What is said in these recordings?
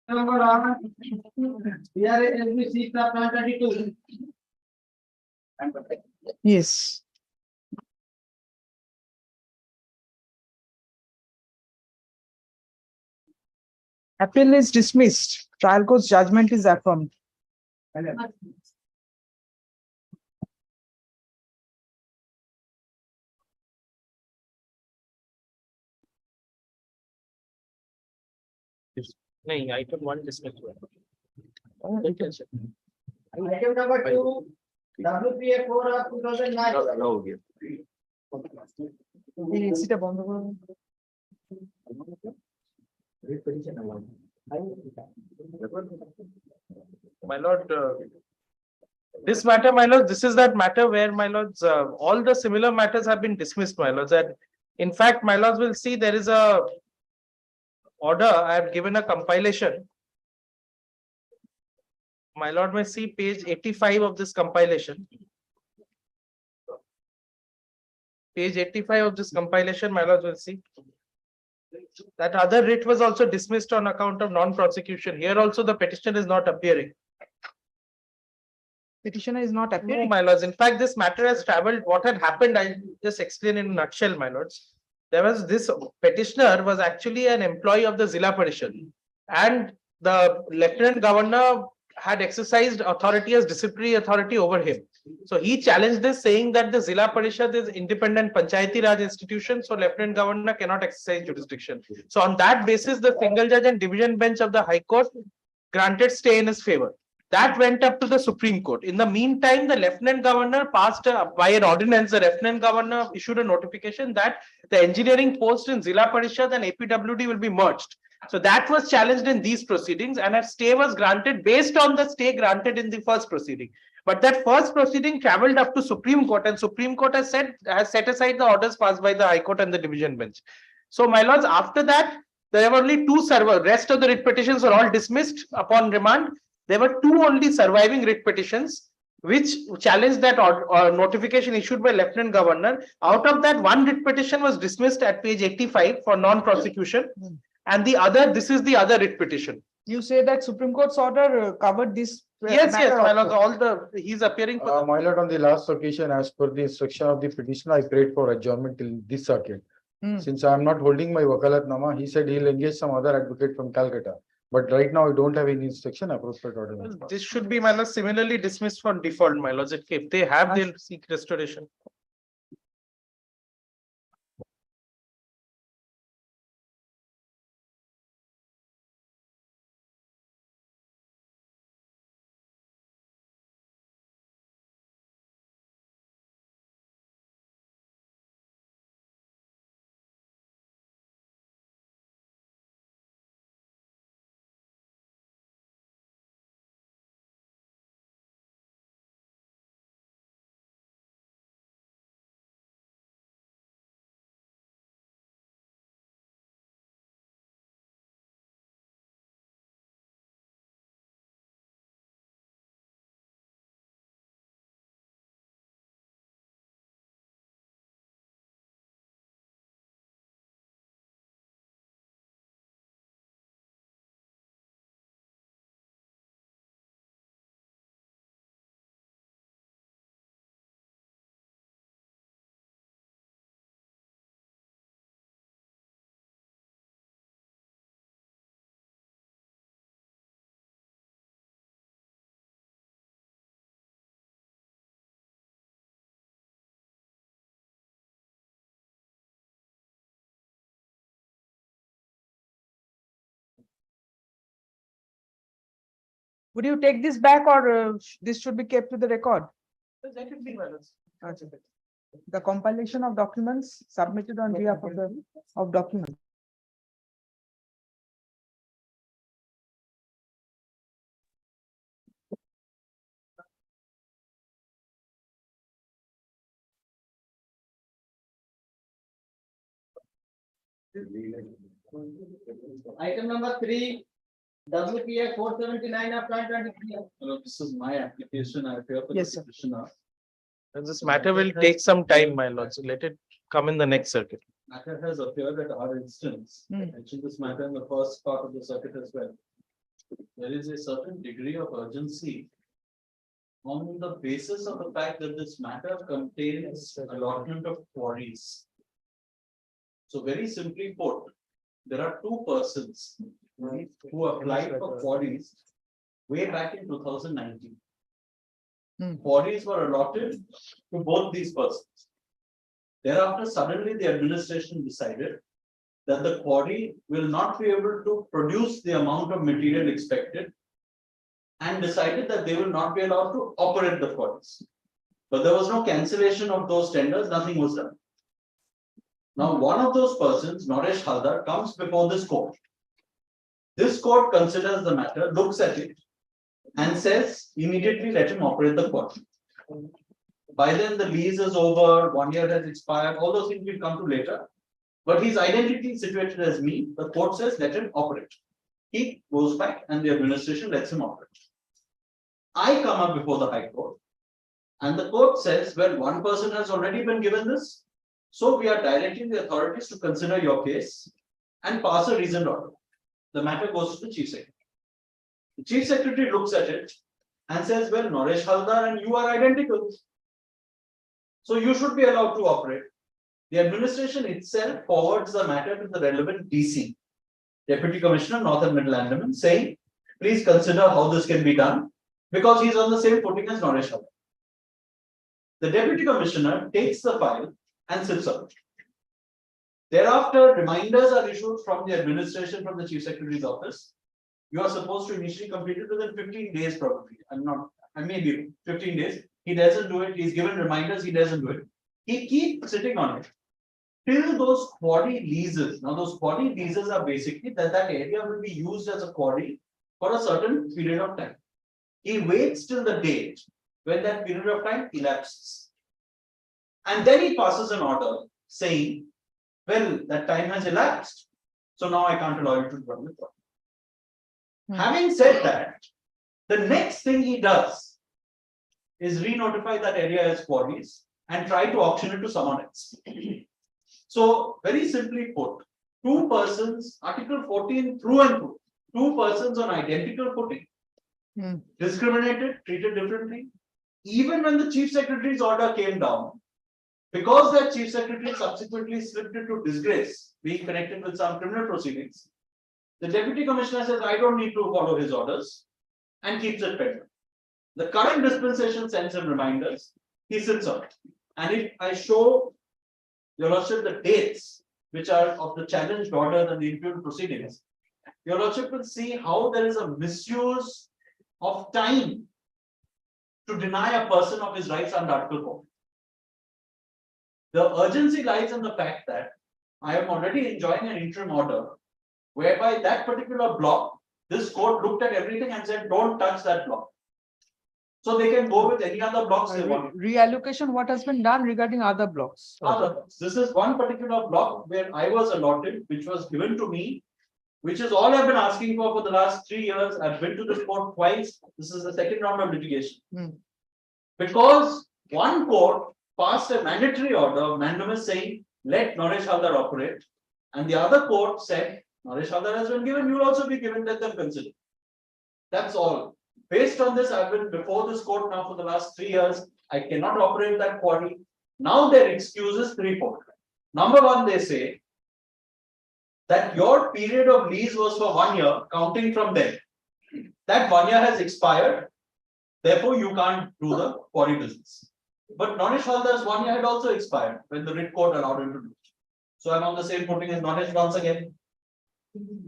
Number one. Here is SB 6/22. Yes. Appeal is dismissed. Trial court's judgment is affirmed. नहीं, item 1 dismissed. Item number 2. WPA 4 of 2009. এই এসিটা বন্ধ করুন। My lord, this matter, my lord, this is that matter where, my lords, all the similar matters have been dismissed, my lords. And in fact, my lords will see there is a order. I have given a compilation. My lord may see page 85 of this compilation. Page 85 of this compilation, my lords will see that other writ was also dismissed on account of non-prosecution. Here also the petition is not appearing. Petitioner is not No, appearing. my lords. In fact, this matter has traveled. What had happened, I just explain in a nutshell, my lords. There was this petitioner was actually an employee of the Zilla Parishad, and the Lieutenant Governor had exercised authority as disciplinary authority over him. So he challenged this, saying that the Zilla Parishad is independent Panchayati Raj institution, so Lieutenant Governor cannot exercise jurisdiction. So on that basis, the single judge and division bench of the High Court granted stay in his favor. That went up to the Supreme Court. In the meantime, the Lieutenant Governor passed by an ordinance. The Lieutenant Governor issued a notification that the engineering post in Zilla Parishad and APWD will be merged. So that was challenged in these proceedings, and a stay was granted based on the stay granted in the first proceeding. But that first proceeding traveled up to Supreme Court, and Supreme Court has set aside the orders passed by the High Court and the division bench. So, my lords, after that, there were only 2 server. Rest of the writ petitions were all dismissed upon remand. There were 2 only surviving writ petitions which challenged that notification issued by Lieutenant Governor. Out of that, 1 writ petition was dismissed at page 85 for non-prosecution, and the other, this is the other writ petition. You say that Supreme Court's order covered this. Yes, matter my also. lord, all the he's appearing for My lord, on the last occasion, as per the instruction of the petitioner, I prayed for adjournment till this circuit. Since I am not holding my wakalat nama, he said he'll engage some other advocate from Calcutta. But right now, I don't have any instruction. Appropriate order. this should be, my lord, similarly dismissed for default, my lords. If they have, they'll seek restoration. Would you take this back, or this should be kept to the record? That would be, my lords. The compilation of documents submitted on behalf of documents. Item number 3. WPA 479 of 2023. Hello, this is my application. I appear for the Yes, sir. petitioner. And this matter will take some time, my lords. Let it come in the next circuit. Matter has appeared at our instance. I mentioned this matter in the first part of the circuit as well. there is a certain degree of urgency on the basis of the fact that this matter contains allotment of quarries. So very simply put, there are two persons who applied for quarries way back in 2019. Quarries were allotted to both these persons. Thereafter, suddenly the administration decided that the quarry will not be able to produce the amount of material expected and decided that they will not be allowed to operate the quarries. But there was no cancellation of those tenders, nothing was done. Now, one of those persons, Naresh Haldar, comes before this court. This court considers the matter, looks at it, and says immediately let him operate the quarry. By then, the lease is over, 1 year has expired, all those things will come to later. But he's identically situated as me. The court says let him operate. He goes back and the administration lets him operate. I come up before the High Court and the court says, well, one person has already been given this. So we are directing the authorities to consider your case and pass a reasoned order. The matter goes to the Chief Secretary. The Chief Secretary looks at it and says, well, Naresh Haldar and you are identical. So you should be allowed to operate. The administration itself forwards the matter to the relevant DC, Deputy Commissioner, North and Middle Andaman, saying, please consider how this can be done, because he is on the same footing as Naresh Haldar. The Deputy Commissioner takes the file and sits on it. Thereafter, reminders are issued from the administration, from the Chief Secretary's office. You are supposed to initially complete it within 15 days, probably. I may be 15 days. He doesn't do it. He's given reminders. He doesn't do it. He keeps sitting on it till those quarry leases. Now, those quarry leases are basically that area will be used as a quarry for a certain period of time. He waits till the date when that period of time elapses. And then he passes an order saying, well, that time has elapsed. So now I can't allow you to run the quarry. Having said that, the next thing he does is re-notify that area as quarries and try to auction it to someone else. So, very simply put, two persons, Article 14 through and through, two persons on identical footing, discriminated, treated differently. Even when the Chief Secretary's order came down, because that Chief Secretary subsequently slipped into disgrace, being connected with some criminal proceedings, the Deputy Commissioner says, I don't need to follow his orders and keeps it pending. The current dispensation sends him reminders, he sits on it. And if I show Your Lordship the dates which are of the challenged order and the impugned proceedings, Your Lordship will see how there is a misuse of time to deny a person of his rights under Article 4. The urgency lies in the fact that I am already enjoying an interim order whereby that particular block, this court looked at everything and said, don't touch that block. So they can go with any other blocks they want. Reallocation, what has been done regarding other blocks? Other blocks. This is one particular block where I was allotted, which was given to me, which is all I've been asking for the last 3 years. I've been to this court twice. This is the second round of litigation. Because one court passed a mandatory order of mandamus saying, let Naresh Haldar operate. And the other court said, Naresh Haldar has been given, you will also be given, let them consider. That's all. Based on this, I've been before this court now for the last 3 years. I cannot operate that quarry. Now their excuse is threefold. Number one, they say that your period of lease was for 1 year, counting from then. That 1 year has expired. Therefore, you can't do the quarry business. But Naresh Haldar's 1 year had also expired when the writ court allowed him to do it. So I'm on the same footing as Naresh once again.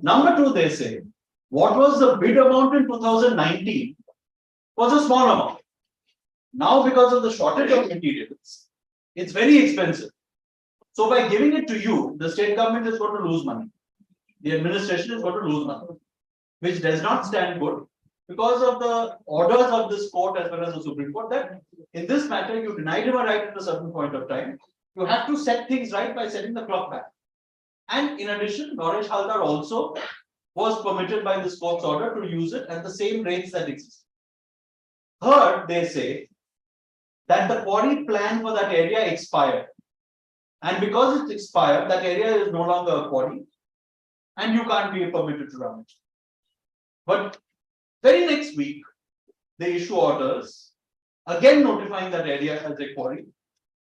Number two, they say, what was the bid amount in 2019 was a small amount. Now, because of the shortage of materials, it's very expensive. So by giving it to you, the state government is going to lose money. The administration is going to lose money, which does not stand good because of the orders of this court as well as the Supreme Court that in this matter, you denied him a right at a certain point of time. You have to set things right by setting the clock back. And in addition, Naresh Haldar also was permitted by this court's order to use it at the same rates that exist. Third, they say that the quarry plan for that area expired. And because it's expired, that area is no longer a quarry and you can't be permitted to run it. But Very next week, they issue orders, again notifying that area as a quarry.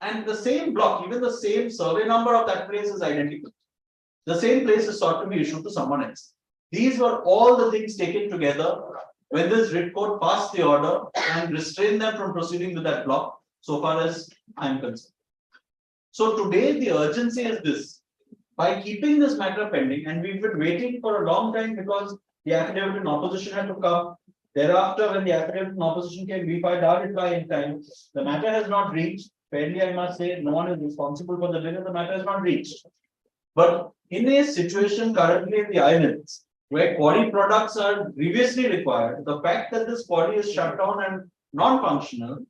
And the same block, even the same survey number of that place is identical. The same place is sought to be issued to someone else. These were all the things taken together when this writ court passed the order and restrained them from proceeding with that block, so far as I am concerned. So today the urgency is this. By keeping this matter pending, and we've been waiting for a long time because the affidavit in opposition had to come. Thereafter, when the affidavit in opposition came, we filed our reply in time. The matter has not reached. Fairly, I must say, no one is responsible for the delay. The matter has not reached. But in a situation currently in the islands, where quarry products are grievously required, the fact that this quarry is shut down and non-functional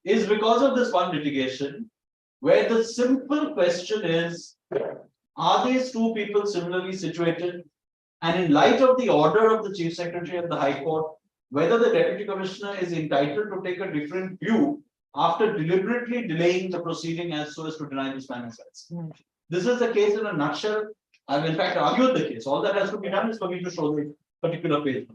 is because of this one litigation, where the simple question is, are these two people similarly situated? And in light of the order of the Chief Secretary of the High Court, whether the Deputy Commissioner is entitled to take a different view after deliberately delaying the proceeding as so as to deny this man rights. This is the case in a nutshell. I've in fact argued the case. All that has to be done is for me to show the particular page.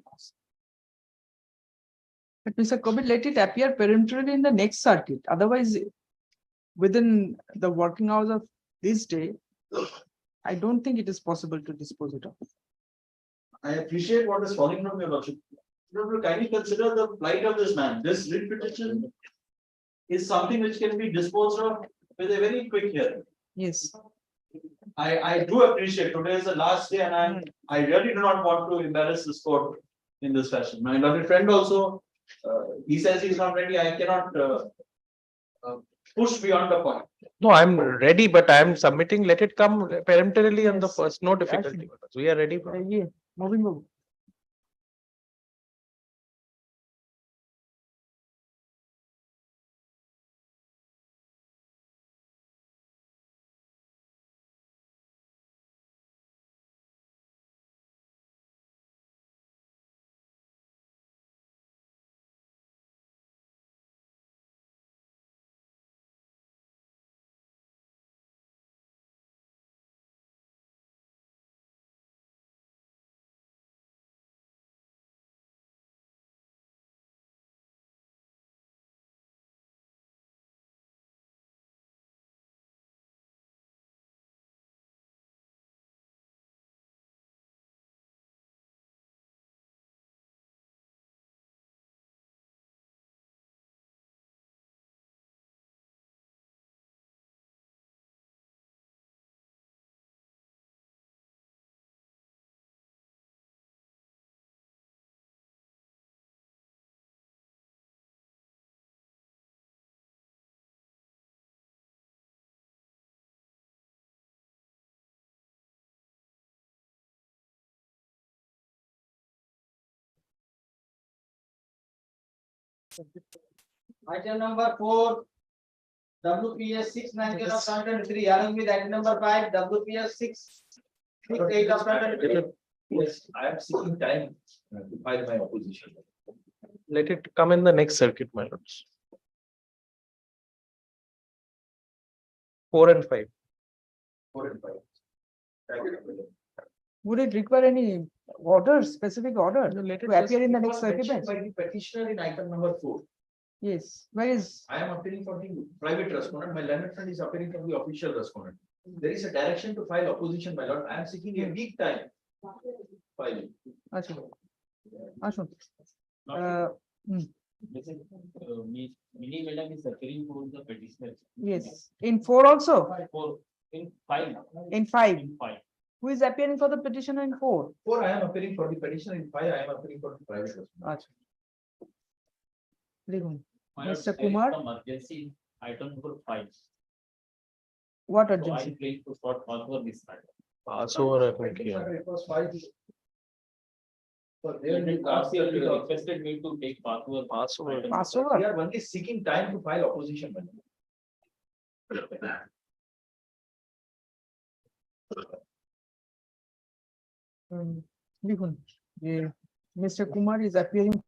But Mr. Kobe, let it appear peremptorily in the next circuit. Otherwise, within the working hours of this day, I don't think it is possible to dispose it of. I appreciate what is falling from your lordship. Kindly consider the plight of this man. This writ petition is something which can be disposed of with a very quick hearing. Yes. I do appreciate today is the last day, and I really do not want to embarrass this court in this fashion. My lovely friend also, he says he's not ready. I cannot push beyond the point. No, I'm ready, but I'm submitting. Let it come peremptorily on the Yes. first. No difficulty. We are ready. Yeah, moving over. Item number 4, WPS 690 of 2023, along with item number 5, WPS 668 of 2023. Yes, I am seeking time to file my opposition. Let it come in the next circuit, my lords. 4 and 5. 4 and 5. Would it require any order, specific order No, let it to appear in the next circuit bench? By the petitioner in item number 4. Yes. Where is? I am appearing for the private respondent. My learned friend is appearing for the official respondent. There is a direction to file opposition, my lord. I am seeking a week time. Filing. Ashok. Ashok. Mini madam is appearing for the petitioner. Yes. In 4 also? For in 5. In 5. In 5. Who is appearing for the petitioner in 4? 4, I am appearing for the petitioner. In 5, I am appearing for the private respondent. Achha. Likhun. My lord, Mr. there is Kumar? some urgency item number 5. What So I urgency? claim to sort for this matter. Pass over. I think, yeah. It was 5. So They there we requested me to take password. Password. Passover? are only seeking time to file opposition. madam. Likhun. Mr. Kumar is appearing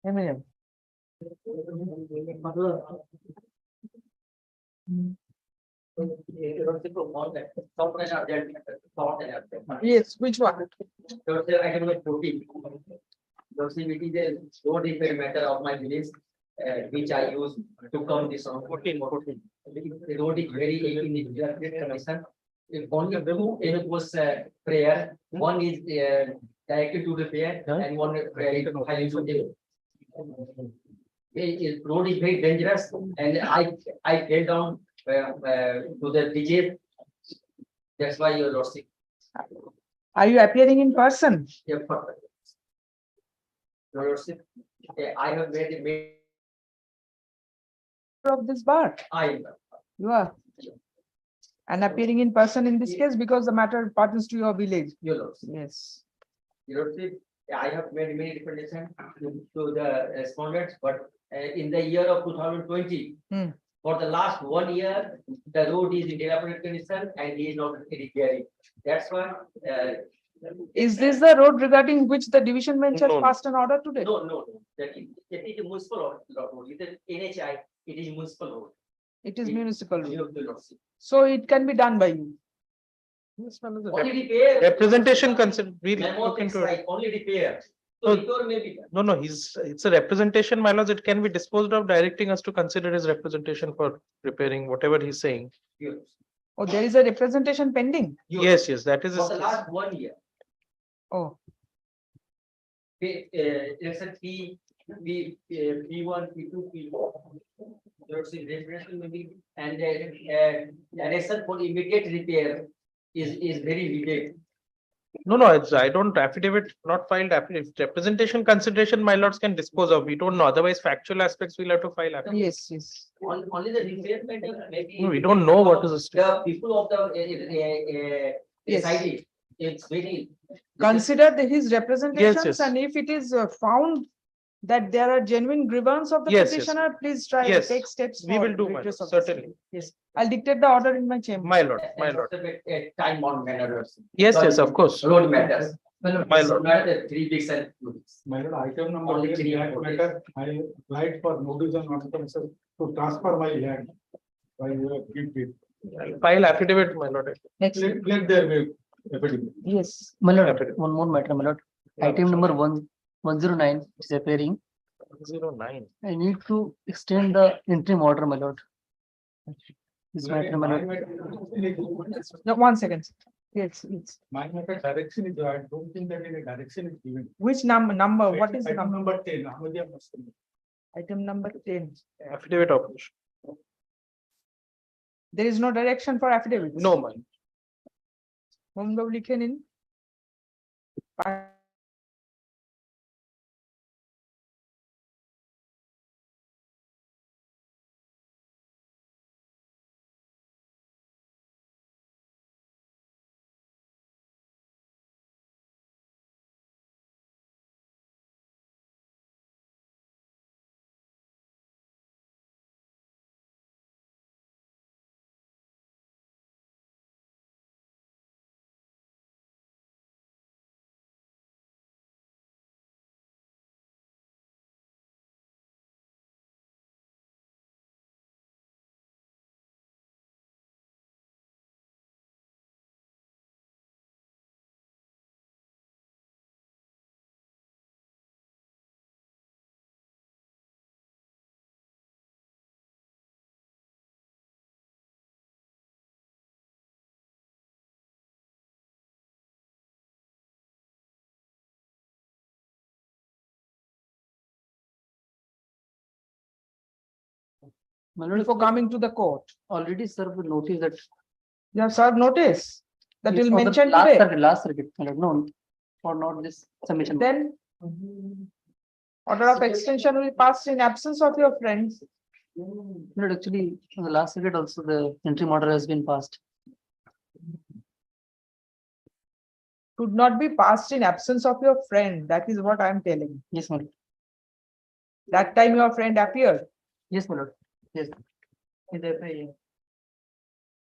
Eminem. Yes, which one? Road repair matter of my village, which I use to come this on. 14. The road is very in great condition. If only two, it was prayer, one is directed to repair and one prayer to high to road is very dangerous and I fell down to the DJ. That's why you're lost. Are you appearing in person? Yeah, perfect. Your Lordship, I have made Of this bar? I You are. And appearing in person in this case because the matter pertains to your village. your Lordship. Yes. Your Lordship, I have made many representations to the respondents, but in the year of 2020, for the last 1 year, the road is in dilapidated condition and he is not repairing. That's why. Is this the road regarding which the division bench has No. passed an order today? No. That is a municipal road. It is NHI. It is municipal road. It is municipal road. Your Lordship. So it can be done by you. Only repair. Representation consent, we Memo look things into it. like only repair. No. So repair may be done. No, it's a representation, my lords. It can be disposed of, directing us to consider his representation for repairing whatever he's saying. Your Lordship. Oh, there is a representation pending. Your Yes, that is. For the his- last 1 year. Oh, Lesson P1, P2, P4. There's a reference maybe, and lesson for immediate repair is very needed. No, I don't affidavit, not filed affidavit. Representation consideration, my lords can dispose of. We don't know. Otherwise, factual aspects we'll have to file affidavit. yes. Only the repair matter maybe. No, we don't know what is the state. The people of the Yes. society, it's very. Consider his representations yes. and if it is found that there are genuine grievances of the Yes. petitioner, please try to Yes. take steps. We for will do, my redress lord, of this. certainly. Yes, I'll dictate the order in my chamber. My lord. Time on matters. Yes, of course. Road matters. My lord. Not the 3 weeks and 2 weeks. My lord, item number Only 10, three that reports. matter, I applied for notice and occupancy to transfer my land. By give it. I'll file affidavit, my lord. Next, Let there be affidavit. yes, My lord, Affidavit. one more matter, my lord. Item number 109 is appearing. 09. I need to extend the interim order, my lord. This matter, my lord. no, 1 second. Yes, My matter direction is, I don't think that any direction is given. which number, what is the Item number? number 10, Ahmadiyya Muslim. Item number 10. Affidavit operation. There is no direction for affidavits. No, man. HON'BLE লিখে নিন। My lord, Before coming to the court, already served the notice that. you have served notice that Yes, will for the mention last today. circuit, last circuit, my lord, no, for not this submission. Then order of extension will pass in absence of your friends. My lord, actually, on the last circuit also, the interim order has been passed. Could not be passed in absence of your friend. That is what I am telling. Yes, my lord. That time your friend appeared. Yes, my lord. Yes. In the FIA.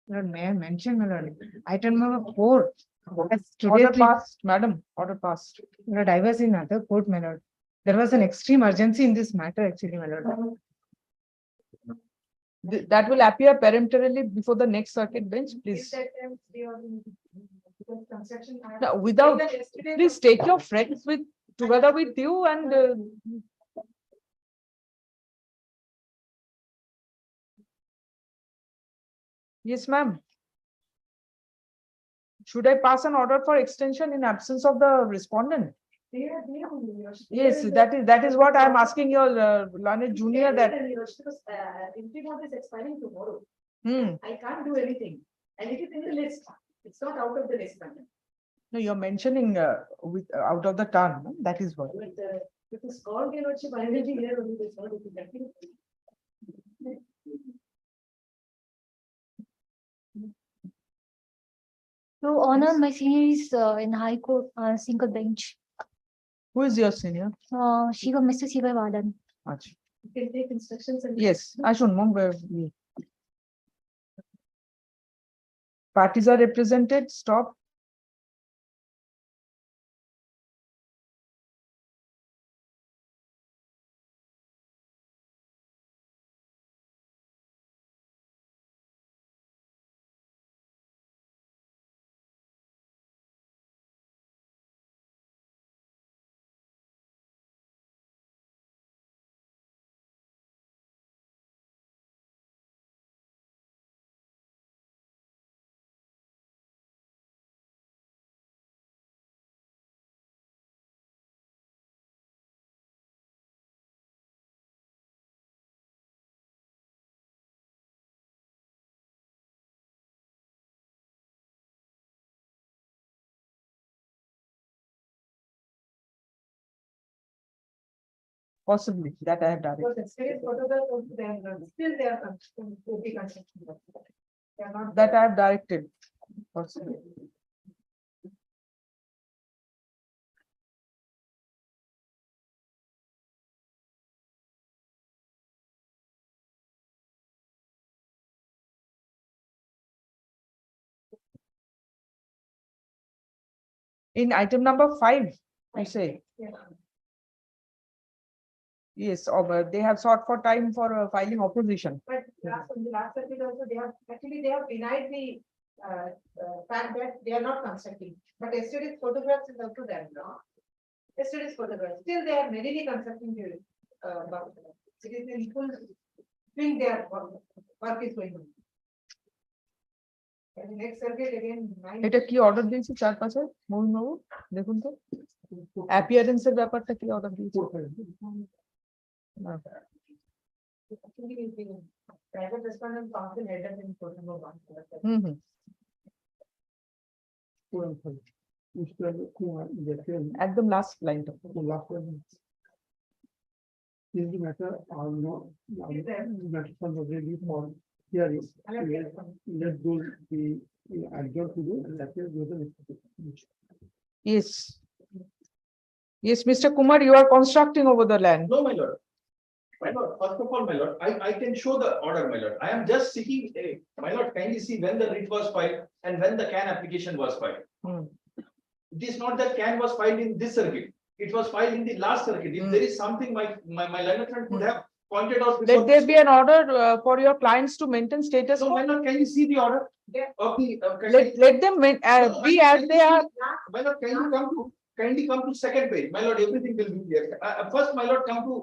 Lord, may I mention, my lord, item number 4. As Order today, passed, madam, order passed. Lord, I was in other court, my lord. There was an extreme urgency in this matter, actually, my lord. That will appear peremptorily before the next circuit bench, please. No, without, please take your friends with, together with you and yes, ma'am. Should I pass an order for extension in absence of the respondent? Yes, that is what I am asking your learned junior that. Interim order is expiring tomorrow. Hmm. I can't do anything. And it is in the list. It's not out of the list. Madam. No, you're mentioning with out of the turn. No? That is what. But it is called, you know, she finally here only this one. Your Honor, my senior is in High Court, single bench. Who is your senior? Mr. Shiva Vadan. Acha. You can take instructions and. Yes, Ashun, mom. Parties are represented. Stop. Possibly that I have done. Because serious photograph of them, still they are will be constructed. They are not. That I have directed. Possibly. In item number 5, I say. Yeah. Yes, they have sought for time for filing opposition. But in the last circuit also, they have, actually, they have denied the fact that they are not constructing. But yesterday's photographs is up to them, no? Yesterday's photographs, still they are readily constructing the, it is in full swing, their work is going on. And the next circuit again. 9 এটা কি order দিয়েছি চার পাঁচে মোহন বাবু দেখুন তো অ্যাপিয়ারেন্সের ব্যাপারটা কি order দিয়েছি Actually, the private respondent council headed in question number 1. হুম হুম একদম লাস্ট লাইনটা Is the matter or no? Matter from the review for hearing. Let those be adjourned to do and that is the. Yes. Yes, Mr. Kumar, you are constructing over the land. No, my lord. My lord, first of all, my lord, I can show the order, my lord. I am just seeking a, my lord, kindly see when the writ was filed and when the CAN application was filed. It is not that CAN was filed in this circuit. It was filed in the last circuit. If there is something my learned friend could have pointed out. Let there be an order for your clients to maintain status So, quo. my lord, can you see the order of the? Let them be as they are. My lord, kindly come to second page. My lord, everything will be there. First, my lord, come to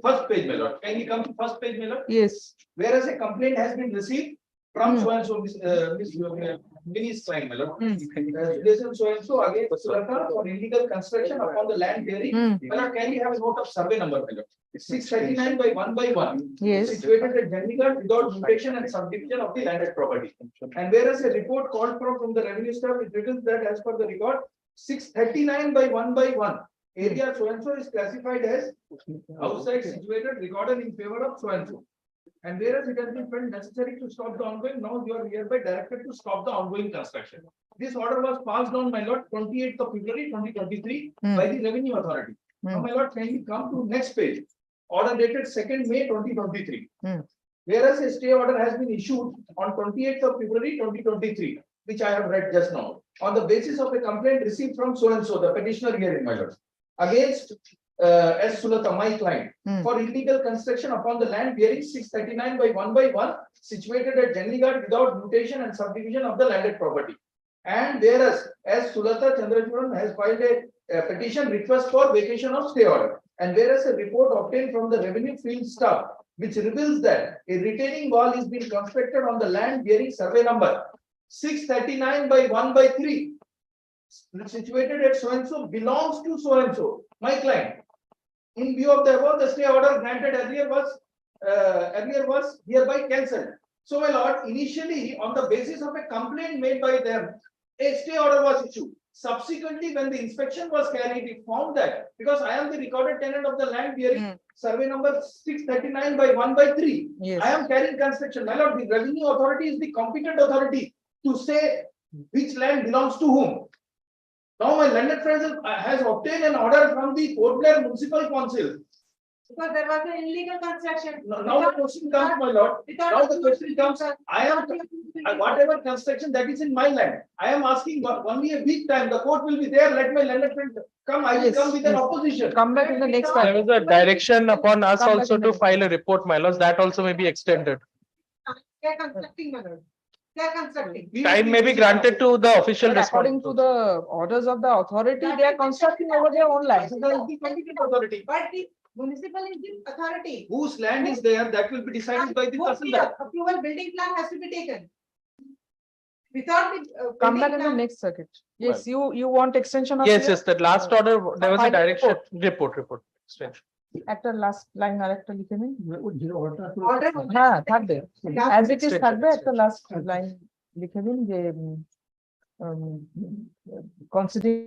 first page, my lord. Kindly come to first page, my lord. Yes. Whereas a complaint has been received from so and so, Miss Klein, my lord. This is so and so again, Sulata for illegal construction upon the land bearing. My lord, can you have a note of survey number, my lord? 639 by 1 by 1. Yes. Situated at Chandigarh without mutation and subdivision of the landed property. And whereas a report called from the revenue staff, it written that as per the record, 639 by 1 by 1. Area so and so is classified as outside situated recorded in favor of so and so. And whereas it has been felt necessary to stop the ongoing, now you are hereby directed to stop the ongoing construction. This order was passed on, my lord, 28th of February 2023 by the revenue authority. Now, my lord, can you come to next page? Order dated 2nd May 2023. Whereas a stay order has been issued on 28th of February 2023, which I have read just now, on the basis of a complaint received from so and so, the petitioner here in my lord. against S. Sulata, my client, for illegal construction upon the land bearing 639 by 1/1 situated at Jandigarh without mutation and subdivision of the landed property. And whereas S. Sulata Chandrachuran has filed a petition request for vacation of stay order. And whereas a report obtained from the revenue field staff which reveals that a retaining wall is being constructed on the land bearing survey number 639 by 1/3 situated at so and so belongs to so and so, my client. In view of the above, the stay order granted earlier was hereby cancelled. So, my lord, initially on the basis of a complaint made by them, a stay order was issued. Subsequently, when the inspection was carried, it found that because I am the recorded tenant of the land bearing survey number 639 by 1/3, Yes. I am carrying construction. My lord, the revenue authority is the competent authority to say which land belongs to whom. Now my landed friend has obtained an order from the Port Blair Municipal Council. Because there was an illegal construction. Now the question comes, my lord. Now the question comes, whatever construction that is in my land, I am asking only a week time. The court will be there. Let my landed friend come. I will Yes, come with an yes. opposition. Come back in the next There packet. was a direction upon us Come back also in the to next file a report, my lords. That also may be extended. They are constructing, my lord. They are constructing. Time may be granted to the official But according to response. the orders of the authority, they are constructing over their own land. The competent authority. But the municipal is the authority. Whose land is there, that will be decided by the Tahsildar. Approval building plan has to be taken. Without the. Come back building in the plan- next circuit. Yes, you want extension of. Yes, your- yes, the last order, there was a Final direction, report. Extension. একটা last line আরেকটা লিখে নিন Order. হ্যাঁ থাকবে as it is Extension, থাকবে একটা extension. Last line লিখে দিন যে considering